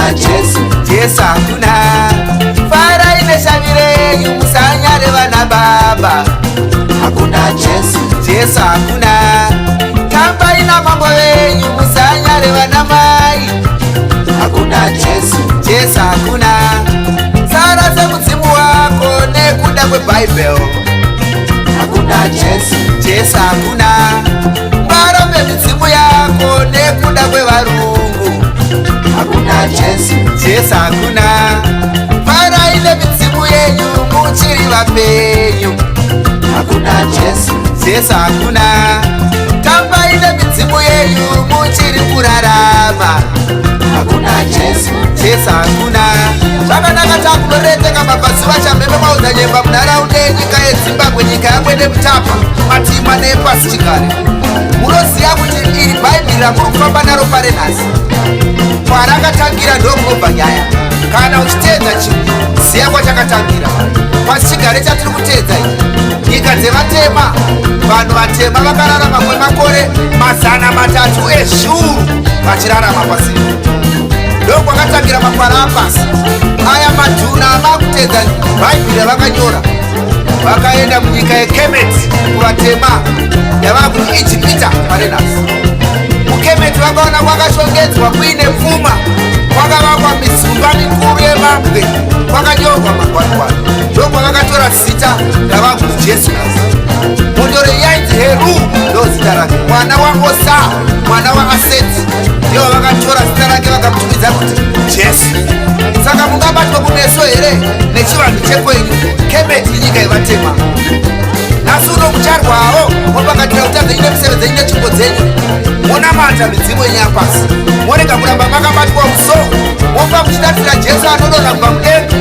hakuna Jesu, Jesu hakuna. Farai neshavirenyu musanyare vana baba, hakuna Jesu, Jesu hakuna. Tambai na mambo venyu musanyare vana mai, hakuna Jesu, Jesu hakuna. Sara semudzimu wako nekuda kweBhaibheri, hakuna Jesu, Jesu hakuna. Ngarombe midzimu yako nekuda kwevarungu, hakuna Jesu, Jesu hakuna. Farai nemidzimu yenyu muchiri vapenyu, hakuna Jesu, Jesu hakuna. Tambai nemidzimu yenyu muchiri kurarama, hakuna Jesu, Jesu hakuna. Zvakanaka takunoreteka mabhazi vachamhembe maudhanyemba munharaunda yenyika yeZimbabwe, nyika yamwene mutapa matima neepasi chigare. Munoziva kuti iri Bhaibheri ramuri kufamba naro parenhasi, kwarakatangira ndokunobva nyaya. Kana uchiteedza chinhu, ziva kwachakatangira. Pasi chigare chatiri kuteedza ichi, nyika dzevatema, vanhu vatema vakararama kwemakore 300 ezviuru vachirarama pasi. Ndokwakatangira makwara apasi. Aya madhuna amakuteedza Bhaibheri ravakanyora vakaenda munyika yeKemeti kuvatema yavava kuti Ijipita parenhasi. MuKemeti vakaona kwakashongedzwa kuine pfuma, kwakavakwa mizumba mikuru yemabwe, kwakanyorwa magwalagwala. Ndokwavakatora zita ravava kuti Jesu Kristu. Mondoro yainzi Heru ndozita rake, mwana waOsa, mwana waAseti, ndivo vakatora zita rake vakamutumidza kuti Jesu. Saka mungabatwa kumeso here nechivanhu chekwenyu, Kemeti inyika yevatema. Nhasi uno mucharwawo mopakatira utadza ine miseve dzenyu netsvimbo dzenyu, monamata midzimu yenyu yapasi, morega kuramba makabatwa uso, mofa muchidatira Jesu anodonha kubva mudenga.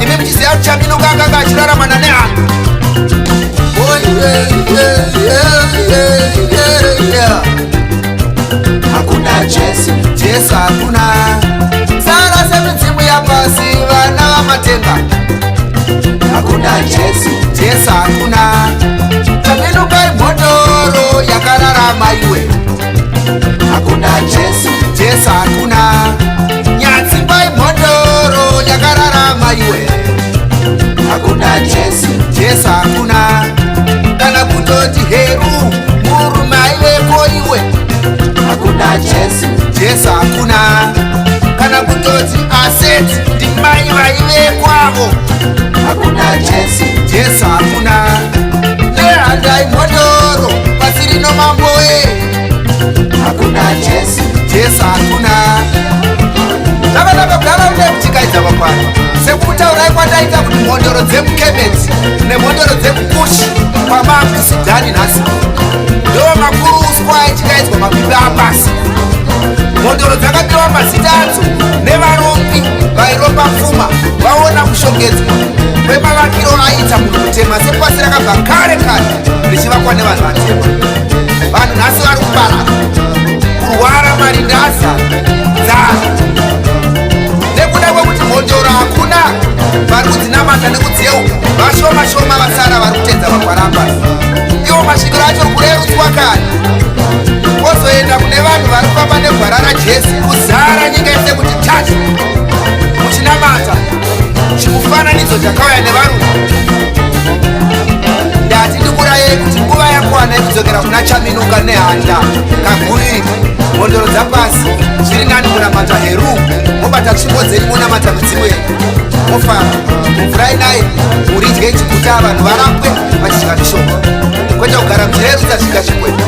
Imi muchiziva kuti chaminuka akanga achiraramana nehanhu. hakuna Jesu, Jesu hakuna. Sara semidzimu yapasi vana vamatenga, hakuna Jesu, Jesu hakuna. Chaminukai mhondoro yakararama iwe, hakuna Jesu, Jesu hakuna. Nyatsimbai mhondoro yakararama iwe, hakuna Jesu, Jesu hakuna. Kana kutoti Heru murumai veko iwe, hakuna Jesu, Jesu hakuna. Kana kutoti Aseti ndimai vaivekwavo, hakuna Jesu, Jesu hakuna. Nehandai mhondoro pasi rino mamboe, hakuna Jesu, Jesu hakuna. Zvakanaka kunharaunda yekuchikaidza vakwara sekutaurai kwandaita kuti mhondoro dzemuKemeti nemhondoro dzekuKushi kwamambi Sudhani nhasi ndo makuru uswa aichikaidzwa mapipi apasi. Mhondoro dzakapiwa mazita adzo nevarombi vairomba pfuma vaona kushongedzwa kwemavakiro aita munhu kutema sepasi rakabva kare kare richivakwa nevanhu vatema. Vanhu nhasi vari kuparara, kurwara marindaza, dzara, nekuda kwekuti mhondoro hakuna. Vari kudzinamata nekudzeuka vashoma shoma vasara vari kutedza makwara apasi. Ivo masvikiro acho kurerutswa kare, ozoenda kune vanhu vari kufamba negwara raJesu kuzara nyika yese kuti tatu muchinamata chimufananidzo chakauya nevarungu. Ndati ndikurayei kuti nguva yakwana yekudzokera kuna chaminuka nehanda kaguriri. Mhondoro dzapasi zviri nani kunamata Heru, mobata tsvimbo dzenyu monamata midzimu yenyu, mofara mumvurai naye muridye chikuta vanhu varapwe vachidya mishonga, kwete kugara muchirerutsa zvinga chikwete.